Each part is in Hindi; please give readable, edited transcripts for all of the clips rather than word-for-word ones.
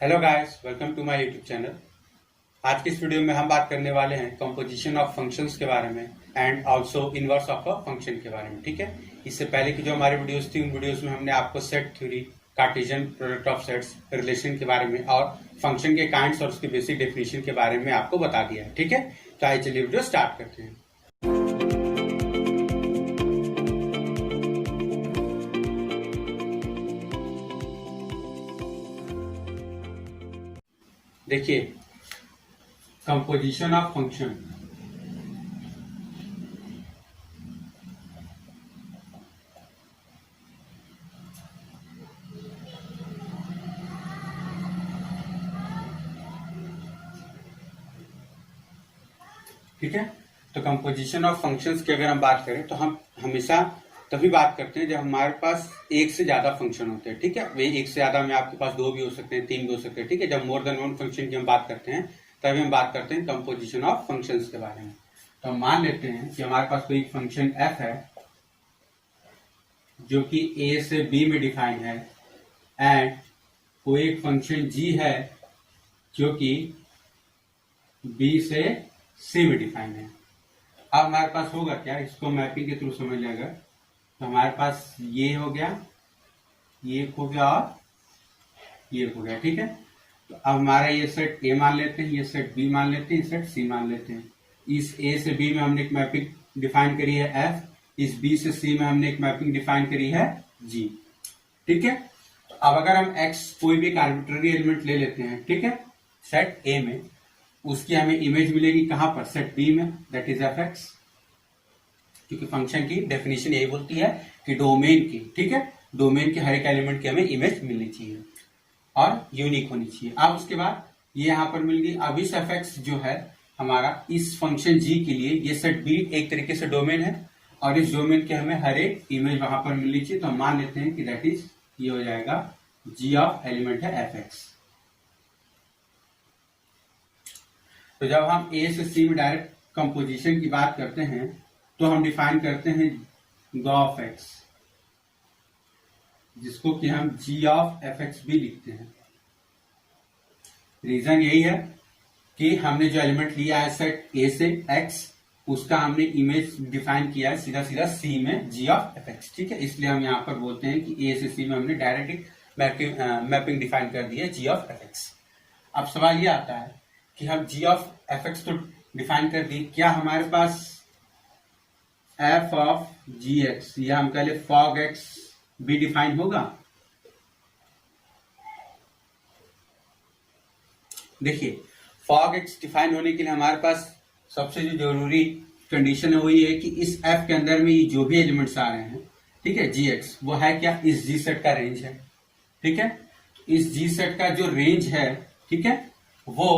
Hello guys, welcome to my YouTube channel. आज की इस वीडियो में हम बात करने वाले हैं कंपोजिशन ऑफ फंक्शंस के बारे में and also inverse of a function के बारे में। ठीक है, इससे पहले की जो हमारी वीडियोस थी उन वीडियोस में हमने आपको set theory, Cartesian product of sets, relation के बारे में और फंक्शन के काइंड्स और उसके बेसिक डेफिनेशन के बारे में आपको बता दिया है। ठीक है, तो आइए चलिए वीडियो स्टार्ट करते हैं। देखिए, कंपोजिशन ऑफ फंक्शन। ठीक है, तो कंपोजिशन ऑफ फंक्शंस की अगर हम बात करें तो हम हमेशा तभी बात करते हैं जब हमारे पास एक से ज्यादा फंक्शन होते हैं। ठीक है, वे एक से ज्यादा में आपके पास दो भी हो सकते हैं, तीन भी हो सकते हैं। ठीक है, जब मोर देन वन फंक्शन की हम बात करते हैं तभी हम बात करते हैं कंपोजिशन ऑफ फंक्शंस के बारे में। तो हम मान लेते हैं कि हमारे पास कोई फंक्शन f है जो कि a से b में डिफाइन है एंड कोई एक फंक्शन g है जो कि b से c में डिफाइन है। अब हमारे पास होगा क्या, इसको मैपिंग के थ्रू समझ जाएगा। तो हमारे पास ये हो गया, ये हो गया और ये हो गया। ठीक है, तो अब हमारा ये सेट A मान लेते हैं, ये सेट B मान लेते हैं, सेट C मान लेते हैं। इस A से B में हमने एक मैपिंग डिफाइन करी है F, इस B से C में हमने एक मैपिंग डिफाइन करी है G। ठीक है, तो अब अगर हम X कोई भी आर्बिट्ररी एलिमेंट ले लेते हैं, ठीक है, सेट A में, उसकी हमें इमेज मिलेगी कहां पर, सेट B में, दैट इज fx। क्योंकि फंक्शन की डेफिनेशन यही बोलती है कि डोमेन की, ठीक है, डोमेन के हर एक एलिमेंट की हमें इमेज मिलनी चाहिए और यूनिक होनी चाहिए। अब उसके बाद ये यहां पर मिल गई। अब इस fx जो है हमारा इस फंक्शन g के लिए, ये सेट B एक तरीके से डोमेन है और इस डोमेन के हमें हर एक इमेज वहां पर मिलनी चाहिए। तो हम मान लेते हैं कि दैट इज, ये हो जाएगा g ऑफ एलिमेंट है fx। तो जब हम A से C में डायरेक्ट कंपोजिशन की बात करते हैं तो हम डिफाइन करते हैं g ऑफ x, जिसको कि हम g ऑफ fx भी लिखते हैं। रीजन यही है कि हमने जो एलिमेंट लिया है सेट A से x, उसका हमने इमेज डिफाइन किया है सीधा सीधा C में g ऑफ fx। ठीक है, इसलिए हम यहां पर बोलते हैं कि A से C में हमने डायरेक्ट मैपिंग डिफाइन कर दी है g ऑफ fx। अब सवाल ये आता है कि हम g ऑफ fx तो डिफाइन कर दी, क्या हमारे पास f ऑफ gx या हम कह ले fog x भी डिफाइन होगा? देखिए, fog x डिफाइन होने के लिए हमारे पास सबसे जो जरूरी कंडीशन है वो ये है कि इस f के अंदर में जो भी एलिमेंट्स आ रहे हैं, ठीक है, gx, वो है क्या, इस g सेट का रेंज है। ठीक है, इस g सेट का जो रेंज है, ठीक है, वो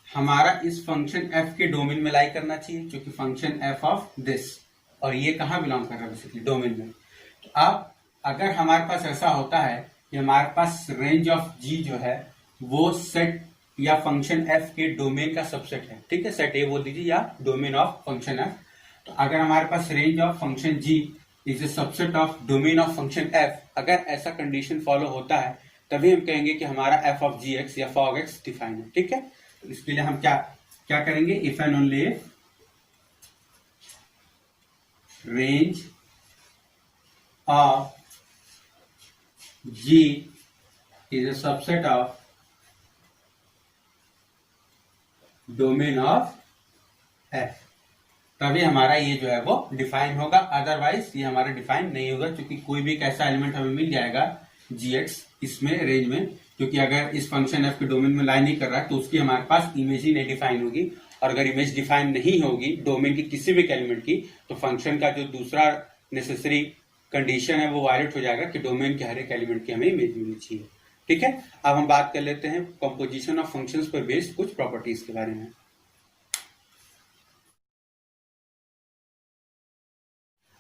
हमारा इस फंक्शन f के डोमेन में लाई करना चाहिए, क्योंकि फंक्शन f ऑफ दिस, और ये कहां बिलोंग कर रहा है, बेसिकली डोमेन में। तो अब अगर हमारे पास ऐसा होता है कि हमारे पास रेंज ऑफ g जो है वो सेट या फंक्शन f के डोमेन का सबसेट है, ठीक है, सेट A बोल दीजिए या डोमेन ऑफ फंक्शन f। तो अगर हमारे पास range of function g is a subset of domain of function f, अगर ऐसा कंडीशन फॉलो होता है तभी हम कहेंगे कि हमारा f ऑफ gx या fog x डिफाइन है। ठीक है, तो इसके लिए हम क्या क्या करेंगे, if and only if range of g is a subset of domain of f, तभी हमारा ये जो है वो डिफाइन होगा। अदरवाइज ये हमारा डिफाइन नहीं होगा, क्योंकि कोई भी एक ऐसा एलिमेंट हमें मिल जाएगा gx इसमें रेंज में, क्योंकि अगर इस फंक्शन f के डोमेन में लाई नहीं कर रहा है तो उसकी हमारे पास इमेज ही नहीं डिफाइन होगी। और अगर इमेज डिफाइन नहीं होगी डोमेन की किसी भी एलिमेंट की, तो फंक्शन का जो दूसरा नेसेसरी कंडीशन है वो वायलेट हो जाएगा कि डोमेन के हर एक एलिमेंट की हमें इमेज मिलनी चाहिए। ठीक है, अब हम बात कर लेते हैं कंपोजिशन ऑफ फंक्शंस पर बेस्ड कुछ प्रॉपर्टीज के बारे में।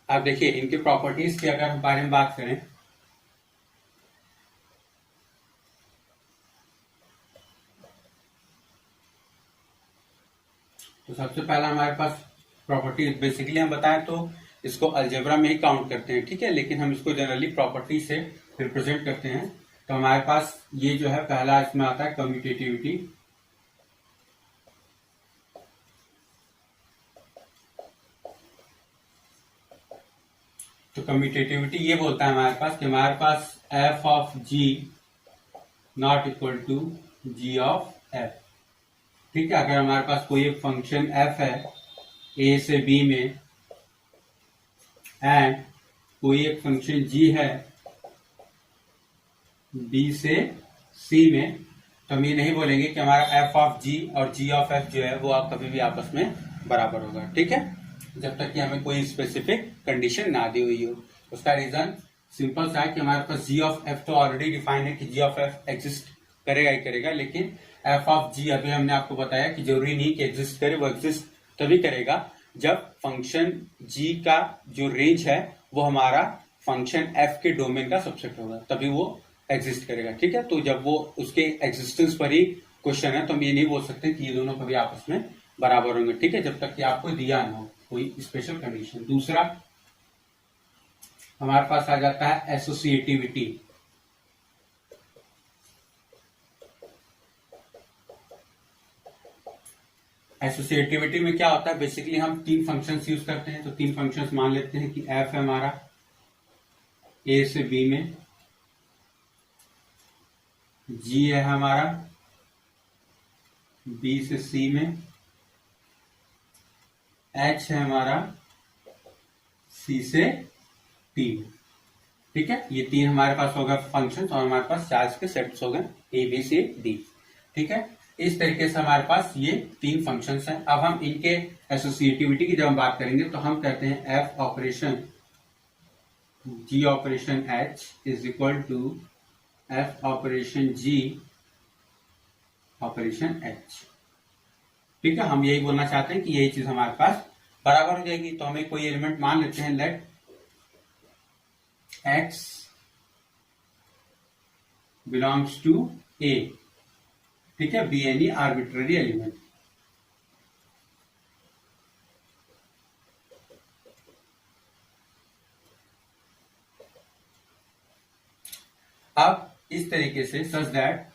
अब देखिए, इनके प्रॉपर्टीज के अगर हम बारे में बात करें तो सबसे पहला हमारे पास प्रॉपर्टी, बेसिकली हम बताएं तो इसको अलजेब्रा में ही काउंट करते हैं। ठीक है, लेकिन हम इसको जनरली प्रॉपर्टी से रिप्रेजेंट करते हैं। तो हमारे पास ये जो है पहला इसमें आता है कम्यूटेटिविटी। तो कम्यूटेटिविटी ये बोलता है हमारे पास F of G not equal to G of F. ठीक है, अगर हमारे पास कोई एक फंक्शन एफ है ए से बी में एंड कोई एक फंक्शन जी है बी से सी में, तो हम ये नहीं बोलेंगे कि हमारा एफ ऑफ जी और जी ऑफ एफ जो है वो आप कभी भी आपस में बराबर होगा। ठीक है, जब तक कि हमें कोई स्पेसिफिक कंडीशन ना दी हुई हो। उसका रीजन सिंपल सा है कि हमारे पास जी ऑफ एफ तो ऑलरेडी डिफाइन है कि जी ऑफ एफ एग्जिस्ट करेगा ही करेगा, लेकिन एफ ऑफ जी अभी हमने आपको बताया कि जरूरी नहीं कि एग्जिस्ट करे, वो एग्जिस्ट तभी करेगा जब फंक्शन जी का जो रेंज है वो हमारा फंक्शन एफ के डोमेन का सबसेट होगा, तभी वो एग्जिस्ट करेगा। ठीक है, तो जब वो उसके एग्जिस्टेंस पर ही क्वेश्चन है तो हम ये नहीं बोल सकते कि ये दोनों कभी आपस में बराबर होंगे। ठीक है, जब तक कि आपको दिया ना हो कोई स्पेशल कंडीशन। दूसरा हमारे पास आ जाता है एसोसिएटिविटी। एसोसिएटिविटी में क्या होता है, बेसिकली हम तीन फंक्शंस यूज करते हैं। तो तीन फंक्शंस मान लेते हैं कि एफ है हमारा ए से बी में, जी है हमारा बी से सी में, एच है हमारा सी से टी में। ठीक है, ये तीन हमारे पास हो गए फंक्शन और हमारे पास चार के सेट्स हो गए ए बी सी डी। ठीक है, इस तरीके से हमारे पास ये तीन फंक्शंस हैं। अब हम इनके एसोसिएटिविटी की जब हम बात करेंगे तो हम कहते हैं f operation g operation h is equal to f operation g operation h. ठीक है, हम यही बोलना चाहते हैं कि यही चीज हमारे पास बराबर हो जाएगी। तो हमें कोई एलिमेंट मान लेते हैं, let x belongs to a। ठीक है, बी एनी आर्बिट्ररी एलिमेंट। अब इस तरीके से such that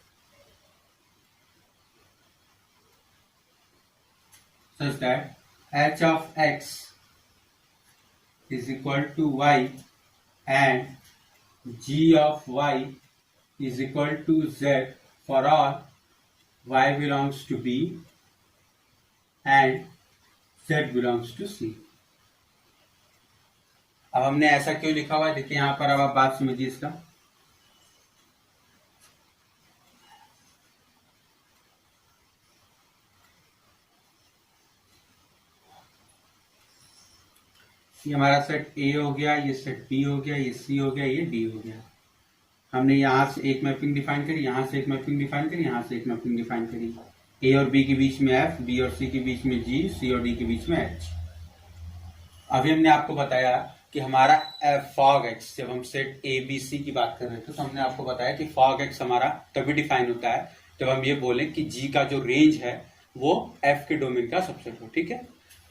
h of x is equal to y and g of y is equal to z for all y belongs to b and z belongs to c। अब हमने ऐसा क्यों लिखा हुआ है, देखिए यहां पर। अब आप बात समझिए इसका। ये हमारा सेट ए हो गया, ये सेट बी हो गया, ये सी हो गया, ये डी हो गया। हमने यहां से एक मैपिंग डिफाइन करी, यहां से एक मैपिंग डिफाइन करी, यहां से एक मैपिंग डिफाइन करी। ए और बी के बीच में एफ, बी और सी के बीच में जी, सी और डी के बीच में एच। अभी हमने आपको बताया कि हमारा फॉग एक्स, जब हम सेट ए बी सी की बात कर रहे थे तो हमने आपको बताया कि फॉग एक्स हमारा तभी डिफाइन होता है जब हम ये बोलें कि जी का जो रेंज है वो एफ के डोमेन का सबसेट हो। ठीक है,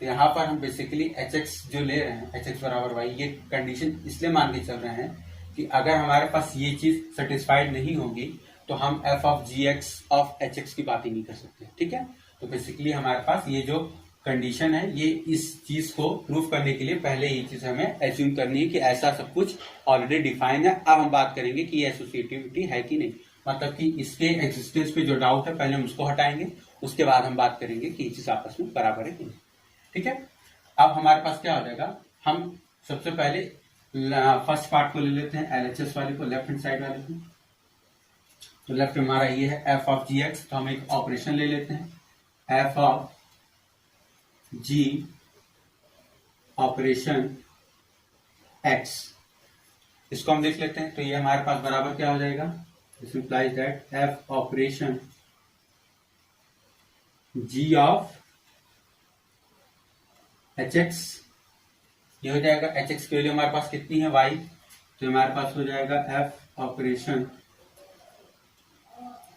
तो यहाँ पर हम बेसिकली एच एक्स जो ले रहे हैं, एच एक्स बराबर वाई, ये कंडीशन इसलिए मान के चल रहे हैं कि अगर हमारे पास ये चीज सेटिस्फाइड नहीं होगी तो हम f of g x of h x की बात ही नहीं कर सकते। ठीक है, तो बेसिकली हमारे पास ये जो कंडीशन है, ये इस चीज को प्रूव करने के लिए पहले ये चीज हमें एज्यूम करनी है कि ऐसा सब कुछ ऑलरेडी डिफाइन है। अब हम बात करेंगे कि ये एसोसिएटिविटी है कि नहीं, मतलब कि इसके एग्जिस्टेंस पे जो डाउट है पहले हम उसको हटाएंगे, उसके बाद हम बात करेंगे कि ये चीज आपस में बराबर है कि नहीं। ठीक है, अब हमारे पास क्या हो जाएगा, हम सबसे पहले फर्स्ट पार्ट को ले लेते हैं, एलएचएस वाले को, लेफ्ट हैंड साइड वाले को। तो लेफ्ट में हमारा ये है एफ ऑफ जी एक्स, तो हम एक ऑपरेशन ले लेते हैं, f of g operation x. इसको हम देख लेते हैं, तो ये हमारे पास बराबर क्या हो जाएगा, this implies that f operation g of h x, ये हो जाएगा एच एक्स की वैल्यू हमारे पास कितनी है, वाई, तो हमारे पास हो जाएगा f operation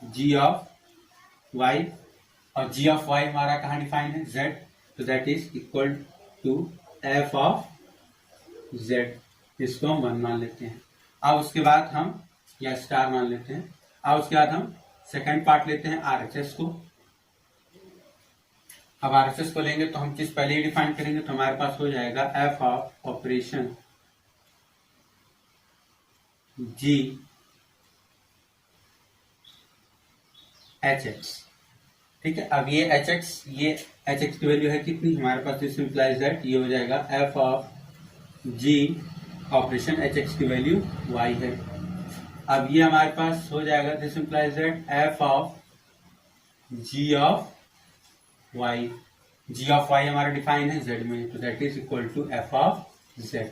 g of y, और जी ऑफ वाई हमारा कहाँ डिफाइन है, जेड, तो that is equal to f of z. इसको हम 1 मान लेते हैं। अब उसके बाद हम या स्टार मान लेते हैं। अब उसके बाद हम सेकंड पार्ट लेते हैं RHS को। अब RHS को लेंगे तो हम चीज पहले ही डिफाइन करेंगे, तो हमारे पास हो जाएगा f of operation g HX। ठीक है, अब ये HX की वैल्यू है कितनी हमारे पास, दिस इंप्लाइज दैट ये हो जाएगा f of g operation HX की वैल्यू y है। अब ये हमारे पास हो जाएगा, this implies that f of g of y, g of y हमारा डिफाइन है z में, तो that is equal to f of z।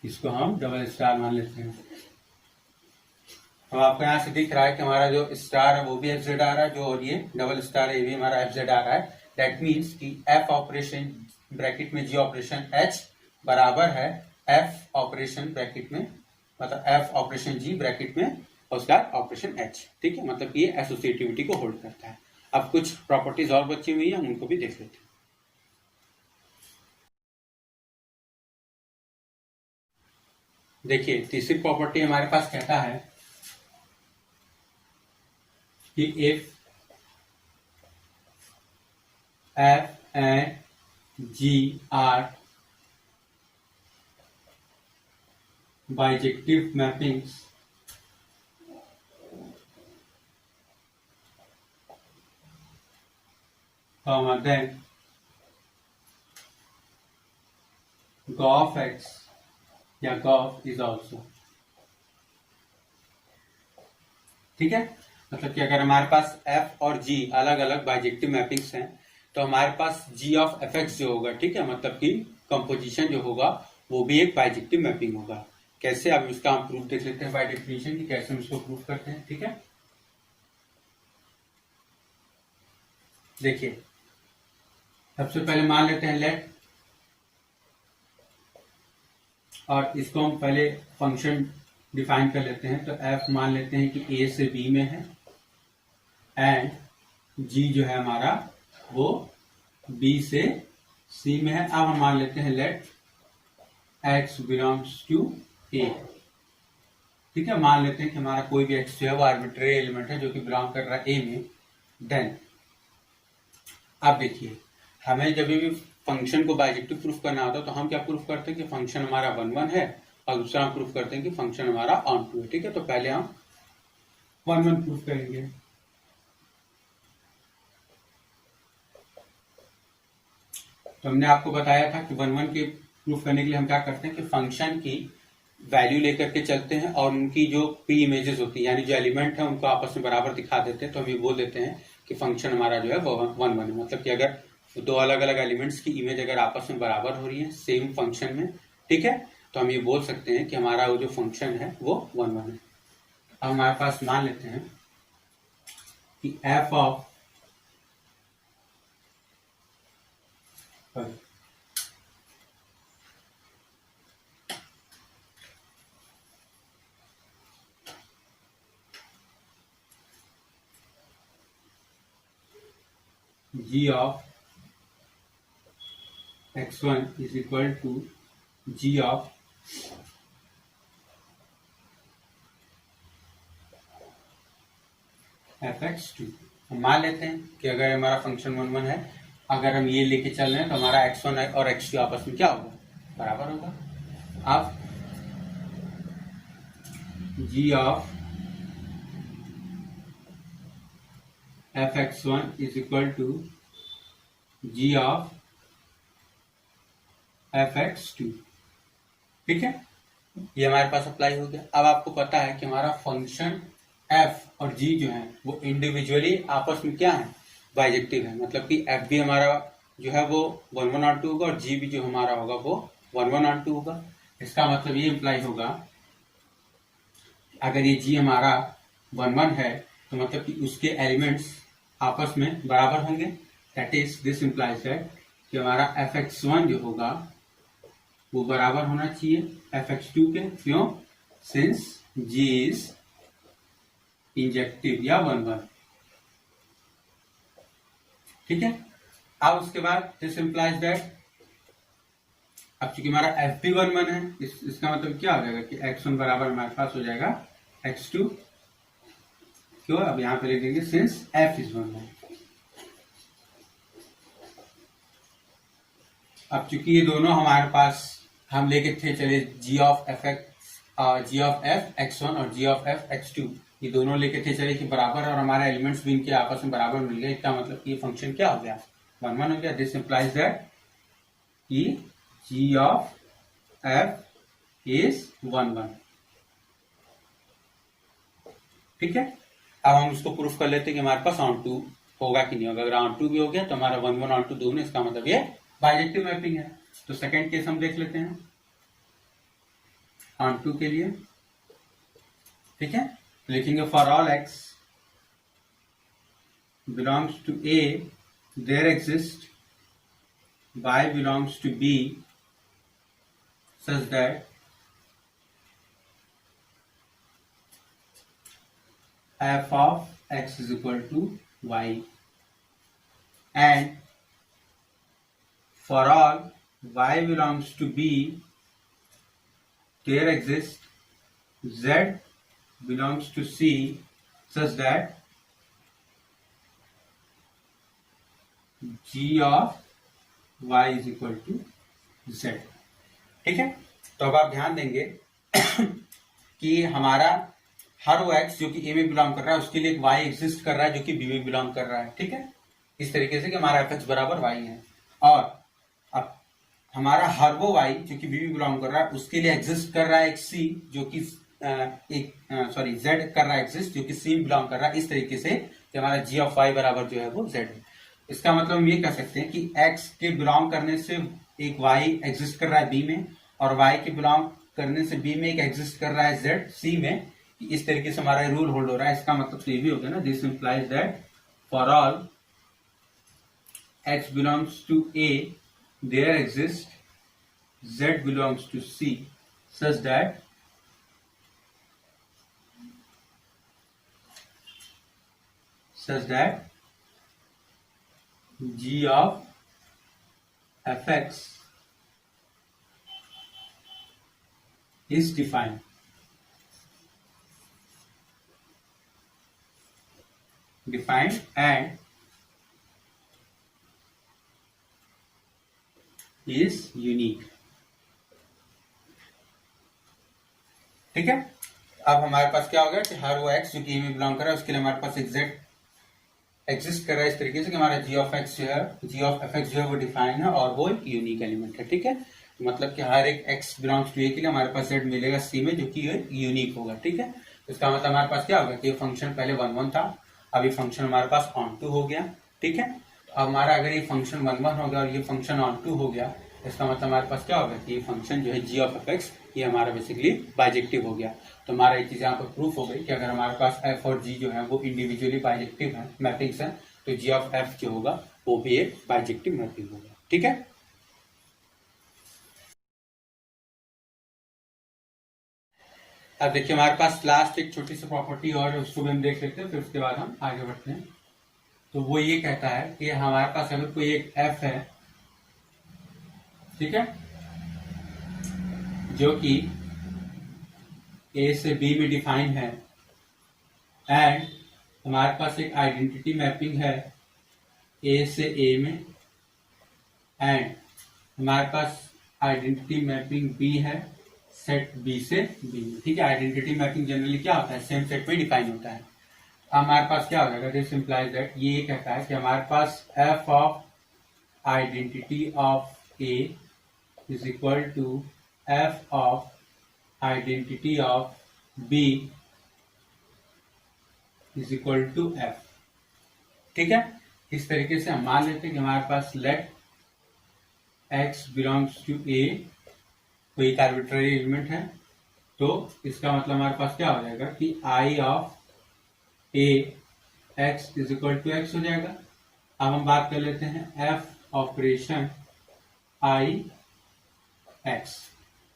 इसको हम डबल स्टार मान लेते हैं। अब आपको यहाँ से दिख रहा है कि हमारा जो स्टार है वो भी एफ जेड आ रहा है, जो और ये डबल स्टार है ये भी हमारा एफ जेड आ रहा है। दैट मीन्स कि एफ ऑपरेशन ब्रैकेट में जी ऑपरेशन एच बराबर है एफ ऑपरेशन ब्रैकेट में, मतलब एफ ऑपरेशन जी ब्रैकेट में और उसका ऑपरेशन एच। ठीक है, मतलब ये एसोसिएटिविटी को होल्ड करता है। अब कुछ प्रॉपर्टीज और बची हुई है, हम उनको भी देख लेते हैं। देखिए, तीसरी प्रॉपर्टी हमारे पास कहता है कि if F and G are bijective mappings, then GOF X या GOF is also। ठीक है, मतलब कि अगर हमारे पास f और g अलग अलग बाइजेक्टिव मैपिंग्स हैं तो हमारे पास g ऑफ fx जो होगा, ठीक है, मतलब कि कंपोजिशन जो होगा वो भी एक बाइजेक्टिव मैपिंग होगा। कैसे, अब इसका हम प्रूफ देख लेते हैं बाय डेफिनेशन कि कैसे हम इसको प्रूफ करते हैं। ठीक है, देखिए सबसे पहले मान लेते हैं लेट, और इसको हम पहले फंक्शन डिफाइन कर लेते हैं। तो f मान लेते हैं कि a से b में है एंड g जो है हमारा वो b से c में है। अब हम मान लेते हैं let x belongs to a। ठीक है, मान लेते हैं कि हमारा कोई भी x जो है वो आर्बिट्रेरी एलिमेंट है जो कि बिलोंग कर रहा है a में। देन अब देखिए, हमें जब भी फंक्शन को बाइजेक्टिव प्रूफ करना होता है तो हम क्या प्रूफ करते हैं कि फंक्शन हमारा 1 है, और दूसरा हम प्रूफ करते हैं कि फंक्शन हमारा ऑन टू है। ठीक है, तो पहले हम 1 प्रूफ करेंगे। तो हमने आपको बताया था कि 1 के प्रूफ करने के लिए हम क्या करते हैं कि फंक्शन की वैल्यू लेकर के चलते हैं और उनकी जो प्री इमेजेस होती है यानी जो एलिमेंट है उनको आपस में बराबर दिखा देते हैं। तो हम ये बोल देते हैं कि फंक्शन हमारा जो है वो 1 है। मतलब कि अगर दो अलग अलग एलिमेंट्स की इमेज अगर आपस में बराबर हो रही है सेम फंक्शन में, ठीक है, तो हम ये बोल सकते हैं कि हमारा वो जो फंक्शन है वो 1 है। अब हमारे पास मान लेते हैं कि F of g of x1 is equal to g of fx2। हम मान लेते हैं कि अगर हमारा फंक्शन 1 है, अगर हम ये लेके चल रहे हैं तो हमारा x1 और x2 आपस में क्या होगा, बराबर होगा। अब g of fx1 is equal to g of fx2। ठीक है, ये हमारे पास अप्लाई हो गया। अब आपको पता है कि हमारा फंक्शन f और g जो है वो इंडिविजुअली आपस में क्या है, बाइजेक्टिव है। मतलब कि f भी हमारा जो है वो 1 और 2 होगा और g भी जो हमारा होगा वो 1 और 2 होगा। इसका मतलब ये इम्प्लाई होगा अगर ये g हमारा 1 है तो मतलब कि उसके एलिमेंट्स आपस में बराबर होंगे। That is this implies that कि हमारा fx1 जो होगा वो बराबर होना चाहिए fx2 के। क्यों, सिंस g इज इंजेक्टिव या 1। ठीक है, अब उसके बाद दिस इम्प्लाइज दैट अब चूंकि हमारा f भी 1 है, इसका मतलब क्या हो जाएगा कि x1 बराबर हमारे पास हो जाएगा x2 क्यों, अब यहाँ पे लिख देंगे सिंस f इज 1 1। अब चूंकि ये दोनों हमारे पास हम लेके थे चले g ऑफ f x1 और g ऑफ f x2, ये दोनों लेके थे चले कि बराबर, और हमारा एलिमेंट्स भी इनके आपस में बराबर मिल गए। इसका मतलब कि ये फंक्शन क्या हो गया, 1 1 हो गया। दिस इंप्लाइज दैट कि g ऑफ f इज 1 1। ठीक है, अब हम उसको प्रूफ कर लेते हैं कि हमारे पास ऑन टू होगा कि नहीं होगा। अगर ऑन टू भी हो गया तो हमारा 1 1 ऑन टू दोनों, इसका मतलब ये बाइजेक्टिव मैपिंग है। तो सेकंड केस हम देख लेते हैं ऑन टू के लिए। ठीक है, लिखेंगे for all x belongs to a there exist y belongs to b such that f of x is equal to y, and for all y belongs to b there exists z belongs to c such that g of y is equal to z। ठीक है, तो अब आप ध्यान देंगे कि हमारा हर वो x जो कि a में बिलोंग कर रहा है उसके लिए एक y एग्जिस्ट कर रहा है जो कि b में बिलोंग कर रहा है। ठीक है, इस तरीके से कि हमारा fx बराबर y है, और अब हमारा हर वो y जो कि b में बिलोंग कर रहा है उसके लिए एग्जिस्ट कर रहा है एक c जो कि z कर रहा है एग्जिस्ट जो कि c में बिलोंग कर रहा है, इस तरीके से कि हमारा g ऑफ y बराबर जो है वो z है। इसका मतलब हम ये कह सकते हैं कि x के बिलोंग करने से एक y एग्जिस्ट कर रहा है b में, और y के बिलोंग करने से b में एक एग्जिस्ट कर रहा है z c में। इस तरीके से हमारा रूल होल्ड हो रहा है। इसका मतलब तो ये भी हो गया ना, this implies that for all x belongs to a there exist z belongs to c such that g of fx is defined and is unique। ठीक है, अब हमारे पास क्या हो गया कि हर वो x जो कि a में बिलोंग कर रहा है उसके लिए हमारे पास एग्जिस्ट कर रहा है इस तरीके से कि हमारा g ऑफ x जो है, g ऑफ fx जो है वो डिफाइन है और वो एक यूनिक एलिमेंट है। ठीक है, मतलब कि हर एक x बिलोंग्स टू a के लिए हमारे पास z मिलेगा c में जो कि यूनिक होगा। ठीक है, इसका मतलब हमारे पास क्या होगा कि ये फंक्शन पहले 1 1 था, अब ये फंक्शन हमारे पास ऑन टू हो गया। ठीक है, अब हमारा अगर ये फंक्शन 1 1 हो गया और ये फंक्शन ऑन टू हो गया, इसका मतलब हमारे पास क्या होगा कि ये फंक्शन जो है g ऑफ fx ये हमारा बेसिकली बाइजेक्टिव हो गया। तो हमारा एक चीज यहाँ पर प्रूफ हो गई कि अगर हमारे पास f और g जो है वो इंडिविजुअली बाइजेक्टिव है मैपिंग्स है, तो g ऑफ f जो होगा वो भी एक बाइजेक्टिव मैपिंग होगा। ठीक है, अब देखिए हमारे पास लास्ट एक छोटी सी प्रॉपर्टी और उसको भी हम देख लेते हैं, फिर उसके बाद हम आगे बढ़ते हैं। तो वो ये कहता है कि हमारे पास अगर कोई एक f है, ठीक है, जो कि a से b में डिफाइन है, एंड हमारे पास एक आइडेंटिटी मैपिंग है a से a में, एंड हमारे पास आइडेंटिटी मैपिंग b है सेट b से b में। ठीक है, आइडेंटिटी मैपिंग जनरली क्या होता है, सेम सेट में डिफाइन होता है। हमारे पास क्या हो जाएगा, दिस इंप्लाइज दैट ये कहता है कि हमारे पास f of identity of a is equal to f of identity of b is equal to f। ठीक है, इस तरीके से हम मान लेते हैं कि हमारे पास let x belongs to a कोई एक आर्बिट्ररी एलिमेंट है, तो इसका मतलब हमारे पास क्या हो जाएगा कि i of a x is equal to x हो जाएगा। अब हम बात कर लेते हैं f ऑपरेशन i x,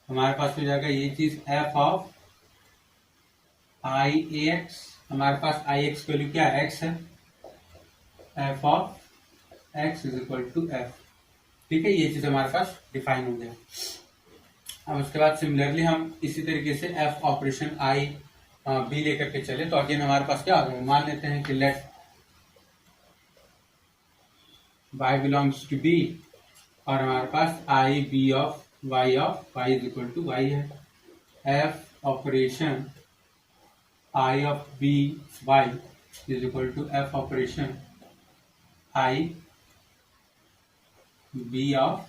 हमारे पास हो जाएगा ये चीज f ऑफ i ax, हमारे पास i x की वैल्यू क्या है, x है, f of x is equal to f। ठीक है, ये चीज हमारे पास डिफाइन हो गया। अब उसके बाद सिमिलरली हम इसी तरीके से f ऑपरेशन i बी लेकर के चले तो अगेन हमारे पास क्या होगा, मान लेते हैं कि let y belongs to B और हमारे पास I B of y is equal to y है. f operation I of b y is equal to f operation I b of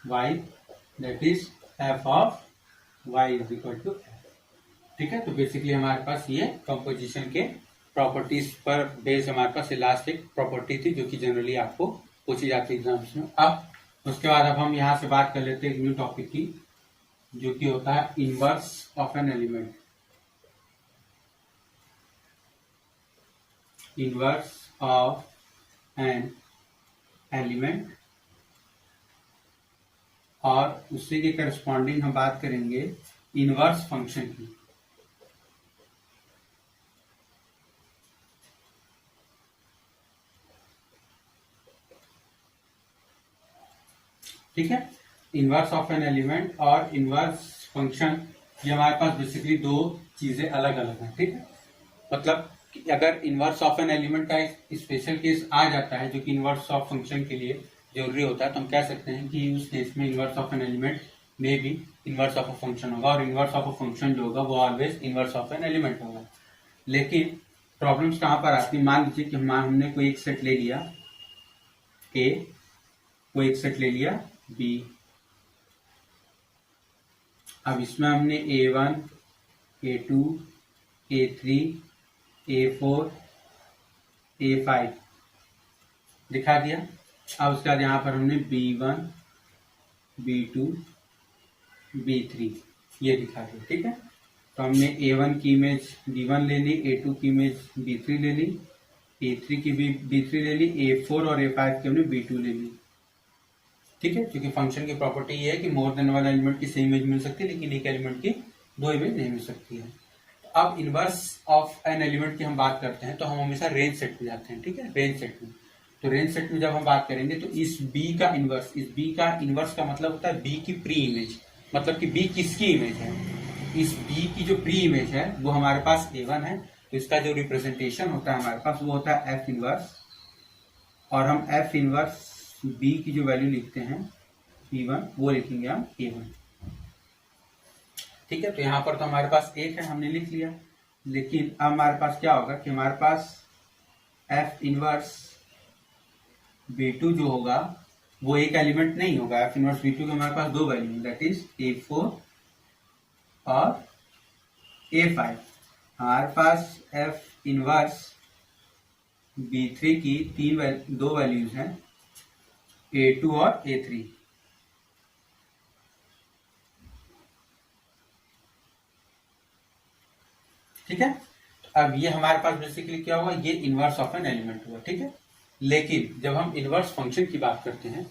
y, that is f of y is equal to f. ठीक है, तो बेसिकली हमारे पास ये कंपोजिशन के प्रॉपर्टीज पर बेस हमारे पास लास्ट एक प्रॉपर्टी थी जो कि जनरली आपको पूछी जाती है एग्जाम्स में. अब उसके बाद अब हम यहाँ से बात कर लेते हैं एक न्यू टॉपिक की जो कि होता है inverse of an element. Inverse of an element और उसी के करस्पॉन्डिंग हम बात करेंगे इनवर्स फंक्शन की. ठीक है, इनवर्स ऑफ एन एलिमेंट और इनवर्स फंक्शन ये हमारे पास बेसिकली दो चीजें अलग अलग हैं. ठीक है, मतलब अगर इनवर्स ऑफ एन एलिमेंट का एक स्पेशल केस आ जाता है जो कि इनवर्स ऑफ फंक्शन के लिए जरूरी होता है तो हम कह सकते हैं कि उस केस में इनवर्स ऑफ एन एलिमेंट में भी इनवर्स ऑफ अ फंक्शन होगा और इनवर्स ऑफ अ फंक्शन जो होगा वो always inverse of an element होगा. लेकिन प्रॉब्लम्स कहां पर आती है, मान लीजिए कि हमने कोई एक सेट ले लिया ए, कोई एक सेट ले लिया बी. अब इसमें हमने A1, A2, A3, A4, A5 दिखा दिया. अब उसके बाद यहाँ पर हमने B1, B2, B3 ये दिखा दिया. ठीक है, तो हमने A1 की इमेज B1 ले ली, A2 की इमेज B3 ले ली, A3 की भी B3 ले ली, A4 और A5 की हमने B2 ले ली. ठीक है, क्योंकि फंक्शन की प्रॉपर्टी ये है कि मोर देन वन एलिमेंट की सेम इमेज मिल सकती है लेकिन एक एलिमेंट की दो इमेज नहीं मिल सकती है. अब इनवर्स ऑफ एन एलिमेंट की हम बात करते हैं तो हम हमेशा रेंज सेट में जाते हैं. ठीक है, रेंज सेट में. तो रेंज सेट में जब हम बात करेंगे तो इस बी का इनवर्स का मतलब होता है बी की प्री इमेज, मतलब कि बी किसकी इमेज है. इस बी की जो प्री इमेज है वो हमारे पास A1 है, तो इसका जो रिप्रेजेंटेशन होता है हमारे पास वो होता है एफ इनवर्स. और हम एफ इनवर्स बी की जो वैल्यू लिखते हैं B1 वो लिखेंगे हम A1. ठीक है, तो यहां पर तो हमारे पास एक है, हमने लिख लिया. लेकिन अब हमारे पास क्या होगा कि हमारे पास एफ इनवर्स B2 जो होगा वो एक एलिमेंट नहीं होगा. एफ इनवर्स B2 के हमारे पास दो वैल्यू दैट इज A4 और A5. हमारे पास एफ इनवर्स B3 की दो वैल्यूज हैं A2 और A3. ठीक है, अब ये हमारे पास बेसिकली क्या होगा, ये इनवर्स ऑफ एन एलिमेंट हुआ. ठीक है, लेकिन जब हम इनवर्स फंक्शन की बात करते हैं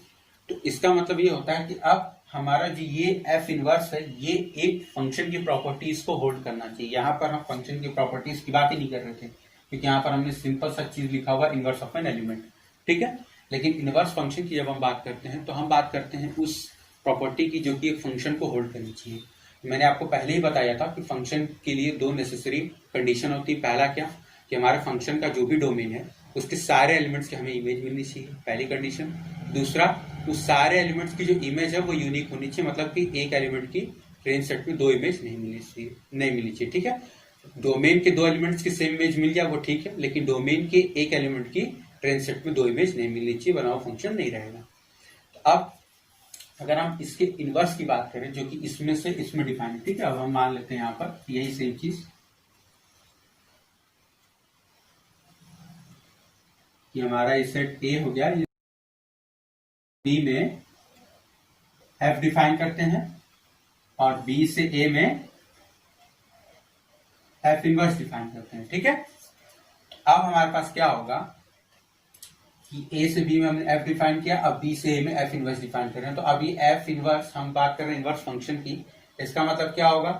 तो इसका मतलब ये होता है कि अब हमारा जो ये एफ इनवर्स है ये एक फंक्शन की प्रॉपर्टीज को होल्ड करना चाहिए. यहाँ पर हम फंक्शन की प्रॉपर्टीज की बात ही नहीं कर रहे थे क्योंकि यहाँ पर हमने सिंपल सा चीज लिखा हुआ इनवर्स ऑफ एन एलिमेंट. ठीक है, लेकिन इनवर्स फंक्शन की जब हम बात करते हैं तो हम बात करते हैं उस प्रॉपर्टी की जो कि एक फंक्शन को होल्ड करनी चाहिए. मैंने आपको पहले ही बताया था कि फंक्शन के लिए दो नेसेसरी कंडीशन होती है. पहला क्या कि हमारे फंक्शन का जो भी डोमेन है उसके सारे एलिमेंट्स की हमें इमेज मिलनी चाहिए, पहली कंडीशन. दूसरा, उस सारे एलिमेंट्स की जो इमेज है वो यूनिक होनी चाहिए, मतलब कि एक एलिमेंट की रेंज सेट में दो इमेज नहीं मिलनी चाहिए. ठीक है, डोमेन के दो एलिमेंट्स की सेम इमेज मिल जाए वो ठीक है, लेकिन डोमेन के एक एलिमेंट की रेंज सेट में दो इमेज नहीं मिलनी चाहिए वरना वो फंक्शन नहीं रहेगा. तो अब अगर हम इसके इनवर्स की बात करें जो कि इसमें से इसमें डिफाइन है. ठीक है, अब हम मान लेते हैं यहाँ पर यही सेम चीज कि हमारा ये सेट ए हो गया, बी में एफ डिफाइन करते हैं और बी से ए में एफ इनवर्स डिफाइन करते हैं. ठीक है, अब हमारे पास क्या होगा कि ए से बी में हमने एफ डिफाइन किया, अब बी से ए में एफ इनवर्स डिफाइन कर रहे हैं. तो अब ये एफ इनवर्स हम बात कर रहे हैं इनवर्स फंक्शन की, इसका मतलब क्या होगा,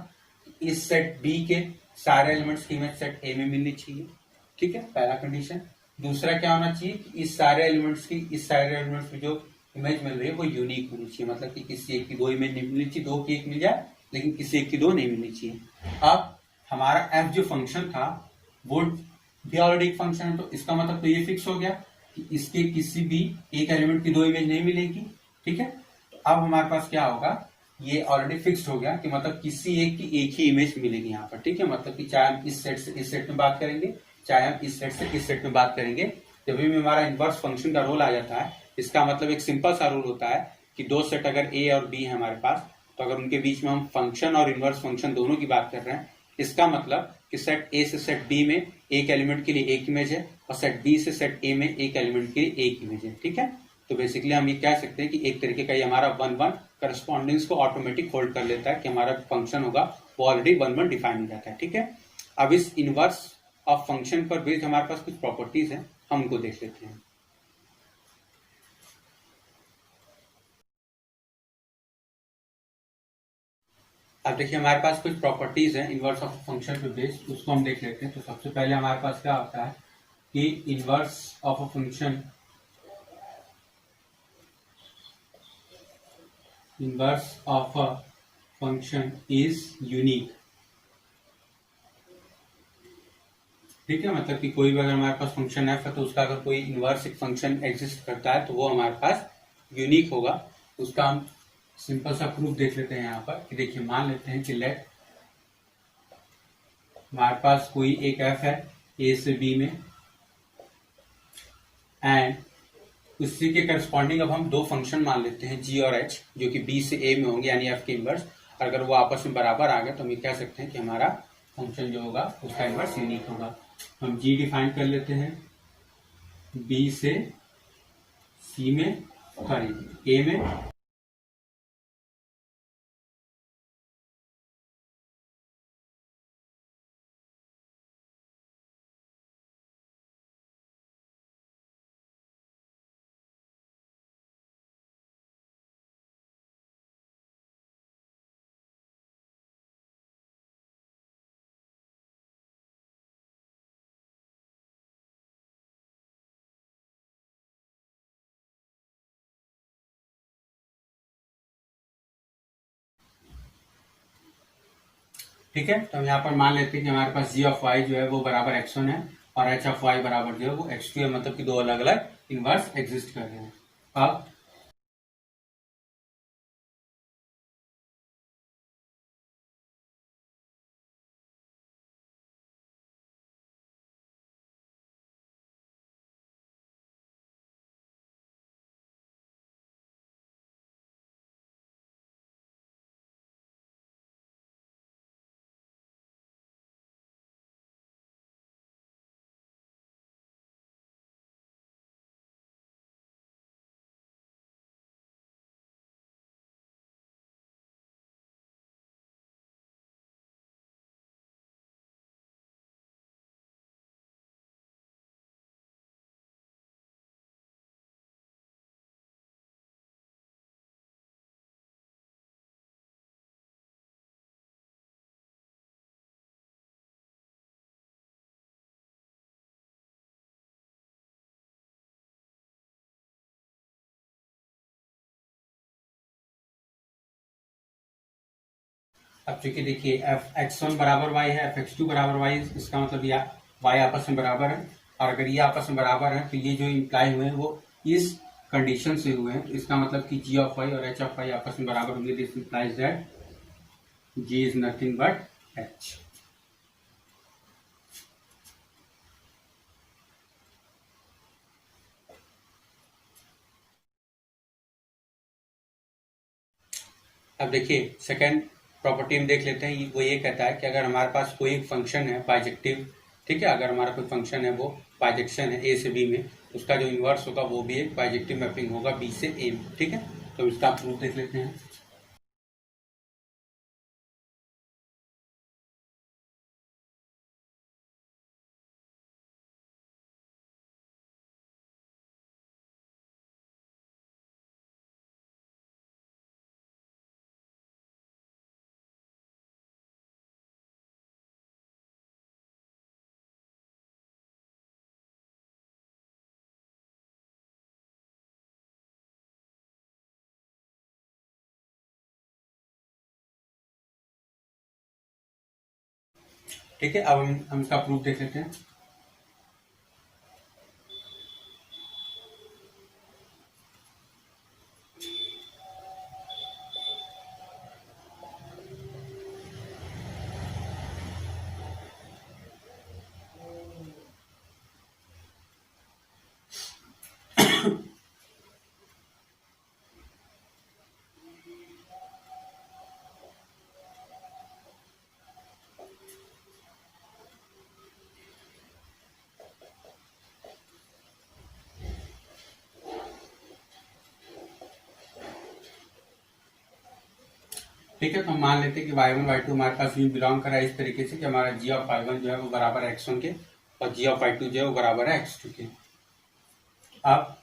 इस सेट बी के सारे एलिमेंट्स की इमेज सेट ए में मिलनी चाहिए. ठीक है, पहला कंडीशन. दूसरा क्या होना चाहिए कि इस सारे एलिमेंट्स की जो इमेज मिल रही है वो यूनिक होनी चाहिए, मतलब कि किसी एक की दो इमेज नहीं मिलनी चाहिए, दो की एक मिल जाए लेकिन किसी एक की 2 नहीं मिलनी चाहिए। अब हमारा f जो फंक्शन था वो भी ऑलरेडी एक फंक्शन है, तो इसका मतलब तो ये फिक्स हो गया कि इसके किसी भी एक एलिमेंट की 2 इमेज नहीं मिलेगी। ठीक है, तो अब हमारे पास क्या होगा, ये ऑलरेडी फिक्स्ड हो गया कि मतलब किसी एक की एक ही इमेज मिलेगी यहाँ पर। ठीक है, मतलब कि चाहे हम इस सेट से इस सेट में बात करेंगे, चाहे हम इस सेट से इस सेट में बात करेंगे, जब भी हमारा इनवर्स फंक्शन का रोल आ जाता है, इसका मतलब एक सिंपल सा रूल होता है कि 2 सेट अगर ए और बी है हमारे पास, तो अगर उनके बीच में हम फंक्शन और इनवर्स फंक्शन दोनों की बात कर रहे हैं, इसका मतलब कि सेट ए से सेट बी में एक एलिमेंट के लिए एक इमेज है और सेट बी से सेट ए में एक एलिमेंट के लिए एक इमेज है। ठीक है, तो बेसिकली हम ये कह सकते हैं कि एक तरीके का ये हमारा 1-1 करस्पॉन्डेंस को ऑटोमेटिक होल्ड कर लेता है कि हमारा फंक्शन होगा वो ऑलरेडी 1-1 डिफाइन हो जाता है। ठीक है, अब इस इनवर्स ऑफ फंक्शन पर बेस्ड हमारे पास कुछ प्रॉपर्टीज हैं, हम उनको देख लेते हैं। अब देखिए हमारे पास कुछ प्रॉपर्टीज हैं इनवर्स ऑफ फंक्शन पे बेस्ड, उसको हम देख लेते हैं। तो सबसे पहले हमारे पास क्या होता है कि inverse of a function, inverse of a function is unique. ठीक है, मतलब कि कोई भी अगर हमारे पास फंक्शन एफ है तो उसका अगर कोई इनवर्स एक फंक्शन एग्जिस्ट करता है तो वो हमारे पास यूनिक होगा। उसका हम सिंपल सा प्रूफ देख लेते हैं यहाँ पर कि देखिए मान लेते हैं कि लेट हमारे पास कोई एक एफ है ए से बी में, एंड उसी के करस्पॉन्डिंग अब हम 2 फंक्शन मान लेते हैं जी और एच, जो कि बी से ए में होंगे यानी एफ के इनवर्स। अगर वो आपस में बराबर आ गए तो हम ये कह सकते हैं कि हमारा फंक्शन जो होगा उसका इनवर्स यूनिक होगा। हम जी डिफाइन कर लेते हैं बी से सी में, सॉरी ए में, ठीक है। तो हम यहाँ पर मान लेते हैं कि हमारे पास जी ऑफ वाई जो है वो बराबर x1 है और एच ऑफ वाई बराबर जो है वो x2 है, मतलब कि 2 अलग अलग इनवर्स एग्जिस्ट कर रहे हैं। अब चूंकि देखिए एफ एक्स वन बराबर वाई है, एफ एक्स टू बराबर वाई, इसका मतलब ये वाई आपस में बराबर है, और अगर ये आपस में बराबर है तो ये जो इंप्लाई हुए हैं वो इस कंडीशन से हुए हैं। तो इसका मतलब कि जी ऑफ वाई और एच ऑफ वाई आपस में बराबर होंगे। This implies that g is nothing but h. अब देखिए सेकेंड प्रॉपर्टी हम देख लेते हैं, वो ये कहता है कि अगर हमारे पास कोई एक फंक्शन है बाइजेक्टिव, ठीक है, अगर हमारा कोई फंक्शन है वो बाइजेक्शन है ए से बी में, उसका जो इन्वर्स होगा वो भी एक बाइजेक्टिव मैपिंग होगा बी से ए में। ठीक है, तो इसका प्रूफ देख लेते हैं। ठीक है, अब हम इसका प्रूफ देख लेते हैं। ठीक है, तो हम मान लेते हैं कि y1 y2 हमारे पास भी बिलोंग करा इस तरीके से कि हमारा g ऑफ y1 जो है वो बराबर है x1 के और g ऑफ y2 जो है वो बराबर है x2 के। अब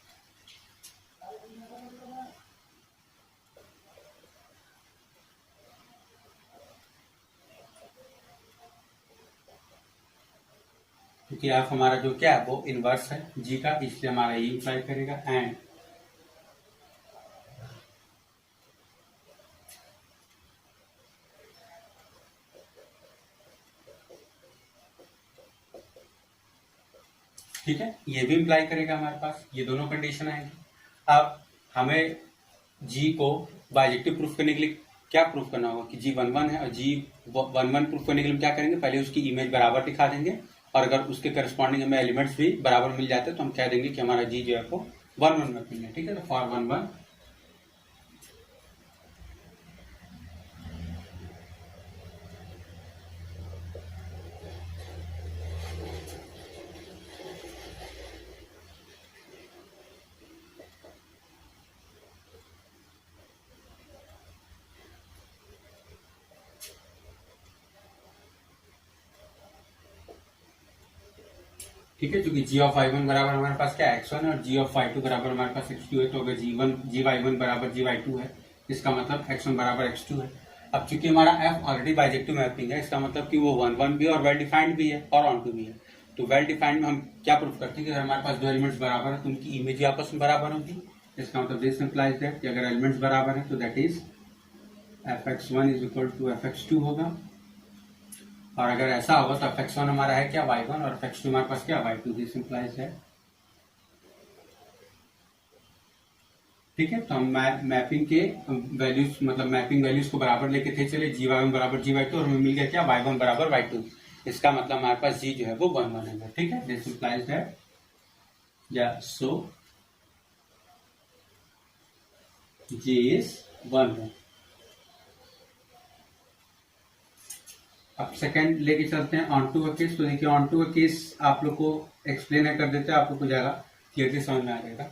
क्योंकि f हमारा जो क्या है वो इनवर्स है g का, इसलिए हमारा ये इंप्लाई करेगा एंड ठीक है, ये भी इम्प्लाई करेगा हमारे पास, ये दोनों कंडीशन आएंगी। अब हमें जी को बाइजेक्टिव प्रूफ करने के लिए क्या प्रूफ करना होगा कि जी 1 है, और जी 1 प्रूफ करने के लिए क्या करेंगे, पहले उसकी इमेज बराबर दिखा देंगे और अगर उसके करस्पॉन्डिंग हमें एलिमेंट्स भी बराबर मिल जाते हैं तो हम कह देंगे कि हमारा जी जो है वो 1 में मिल है। ठीक है, तो फॉर 1 ठीक है, क्योंकि जी ऑफ y1 बराबर हमारे पास क्या x1 है और जी ऑफ y2 बराबर हमारे पास x2 है, तो अगर जी y1 बराबर जी y2 है इसका मतलब x1 बराबर x2 है। अब चूंकि हमारा f ऑलरेडी बाइजेक्टिव मैपिंग है, इसका मतलब कि वो 1 भी और वेल डिफाइंड भी है और ऑन टू भी है। तो वेल डिफाइंड में हम क्या प्रूफ करते हैं कि अगर हमारे पास दो एलिमेंट्स बराबर है तो उनकी इमेज आपस में बराबर होगी। इसका मतलब दिस इंप्लाइज दैट कि अगर एलिमेंट्स बराबर है तो that is fx1 is equal to fx2 होगा, और अगर ऐसा होगा तो fx1 हमारा है क्या y1 और fx2 हमारे पास क्या y2, दिस इंप्लाइज है। ठीक है, तो हम मैपिंग के वैल्यूज मतलब मैपिंग वैल्यूज को बराबर लेके थे चले, जी y1 बराबर जी y2 और हमें मिल गया क्या y1 बराबर y2। इसका मतलब हमारे पास जी जो है वो 1 है। ठीक है, दिस इंप्लाइज है या सो जी इज 1 है। अब सेकंड लेके चलते हैं ऑन टू का केस। तो देखिए ऑन टू का केस आप लोग को एक्सप्लेन कर देते हैं, आप लोग को ज्यादा क्लियरली समझ में आ जाएगा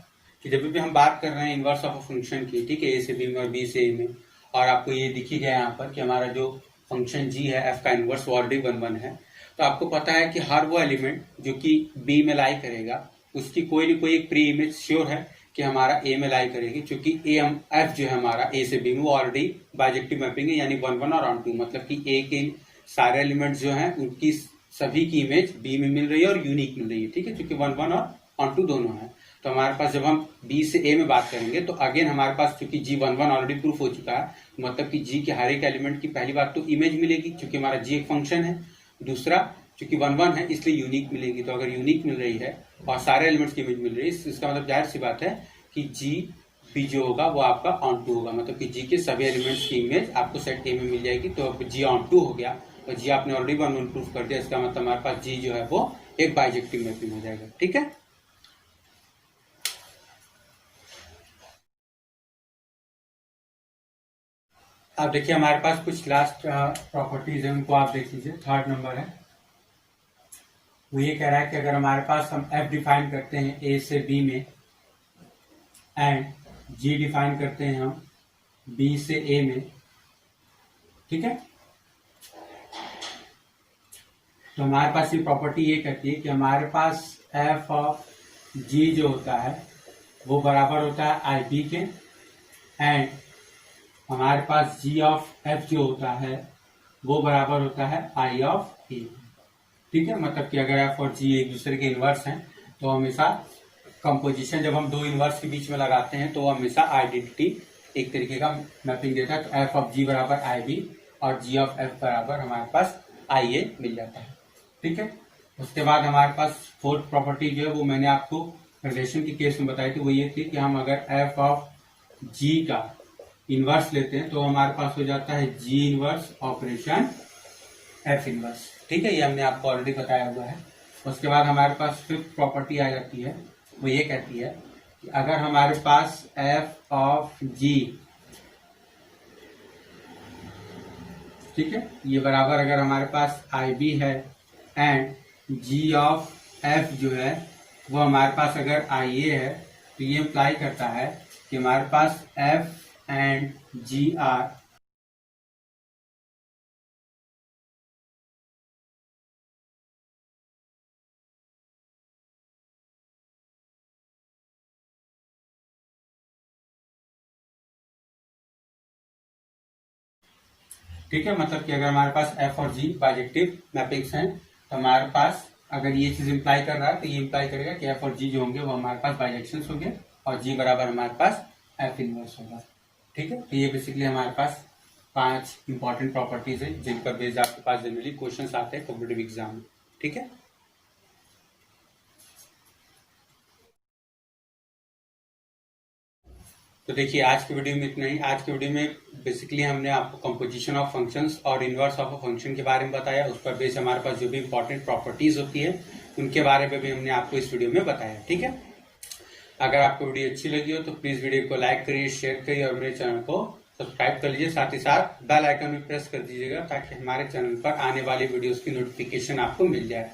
कि जब भी हम बात कर रहे हैं इनवर्स ऑफ अ फंक्शन की, ठीक है, ए से बी में और बी से ए में, और आपको ये दिख ही गया यहाँ पर कि हमारा जो फंक्शन जी है एफ का इनवर्स ऑलरेडी 1 है, तो आपको पता है कि हर वो एलिमेंट जो कि बी में लाई करेगा उसकी कोई ना कोई एक प्री इमेज श्योर है कि हमारा ए में लाई करेगी, क्योंकि ए हम एफ जो है हमारा ए से बी में वो ऑलरेडी बाइजेक्टिव मैपिंग है, यानी 1 और ऑन टू, मतलब कि ए के सारे एलिमेंट्स जो हैं उनकी सभी की इमेज बी में मिल रही है और यूनिक मिल रही है। ठीक है, क्योंकि 1 और ऑन टू दोनों है। तो हमारे पास जब हम बी से ए में बात करेंगे तो अगेन हमारे पास चूंकि जी 1 ऑलरेडी प्रूफ हो चुका है, मतलब कि जी के हर एक एलिमेंट की पहली बात तो इमेज मिलेगी क्योंकि हमारा जी एक फंक्शन है, दूसरा चूंकि 1 है इसलिए यूनिक मिलेगी। तो अगर यूनिक मिल रही है और सारे एलिमेंट्स की इमेज मिल रही है, इसका मतलब जाहिर सी बात है कि जी बी जो होगा वो आपका ऑन टू होगा, मतलब कि जी के सभी एलिमेंट्स की इमेज आपको सेट ए में मिल जाएगी। तो अब जी ऑन टू हो गया और जी आपने ऑलरेडी 1 प्रूफ कर दिया, इसका मतलब हमारे पास जी जो है वो एक बाइजेक्टिव मैपिंग हो जाएगा। ठीक है, अब देखिए हमारे पास कुछ लास्ट प्रॉपर्टीज है, उनको आप देख लीजिए। थर्ड नंबर है, वो ये कह रहा है कि अगर हमारे पास हम एफ डिफाइन करते हैं ए से बी में एंड जी डिफाइन करते हैं हम बी से ए में, ठीक है, तो हमारे पास ये प्रॉपर्टी ये कहती है कि हमारे पास एफ ऑफ जी जो होता है वो बराबर होता है आई बी के, एंड हमारे पास जी ऑफ एफ जो होता है वो बराबर होता है आई ऑफ ए। ठीक है, मतलब कि अगर एफ और जी एक दूसरे के इनवर्स हैं तो हमेशा कंपोजिशन जब हम दो इनवर्स के बीच में लगाते हैं तो हमेशा आइडेंटिटी एक तरीके का मैपिंग देता है। तो एफ ऑफ जी बराबर आई बी और जी ऑफ एफ बराबर हमारे पास आई ए मिल जाता है। ठीक है। उसके बाद हमारे पास फोर्थ प्रॉपर्टी जो है वो मैंने आपको रिलेशन के केस में बताई थी, वो ये थी कि हम अगर एफ ऑफ जी का इनवर्स लेते हैं तो हमारे पास हो जाता है जी इनवर्स ऑपरेशन एफ इनवर्स। ठीक है, ये हमने आपको ऑलरेडी बताया हुआ है। उसके बाद हमारे पास फिफ्थ प्रॉपर्टी आ जाती है, वो ये कहती है कि अगर हमारे पास एफ ऑफ जी, ठीक है, ये बराबर अगर हमारे पास आई बी है एंड जी ऑफ एफ जो है वो हमारे पास अगर आई ए है, तो ये इम्प्लाई करता है कि हमारे पास एफ एंड जी आर ठीक है, मतलब कि अगर हमारे पास एफ और जी बाइजेक्टिव मैपिंग्स हैं तो हमारे पास अगर ये चीज इंप्लाई कर रहा है तो ये इंप्लाई करेगा कि एफ और जी जो होंगे वो हमारे पास बाइजेक्शंस होंगे और जी बराबर हमारे पास एफ इनवर्स होगा। ठीक है, तो ये बेसिकली हमारे पास 5 इंपॉर्टेंट प्रॉपर्टीज है जिन पर बेस्ड आपके पास जनरली क्वेश्चंस आते हैं कॉम्पिटिटिव एग्जाम में। ठीक है, तो देखिए आज की वीडियो में इतना ही। आज की वीडियो में बेसिकली हमने आपको कंपोजिशन ऑफ फंक्शंस और इनवर्स ऑफ अ फंक्शन के बारे में बताया, उस पर बेस हमारे पास जो भी इंपॉर्टेंट प्रॉपर्टीज होती है उनके बारे में भी हमने आपको इस वीडियो में बताया। ठीक है, अगर आपको वीडियो अच्छी लगी हो तो प्लीज वीडियो को लाइक करिए, शेयर करिए और मेरे चैनल को सब्सक्राइब कर लीजिए। साथ ही साथ बेल आइकन भी प्रेस कर दीजिएगा ताकि हमारे चैनल पर आने वाली वीडियोस की नोटिफिकेशन आपको मिल जाए।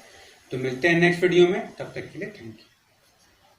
तो मिलते हैं नेक्स्ट वीडियो में, तब तक के लिए थैंक यू।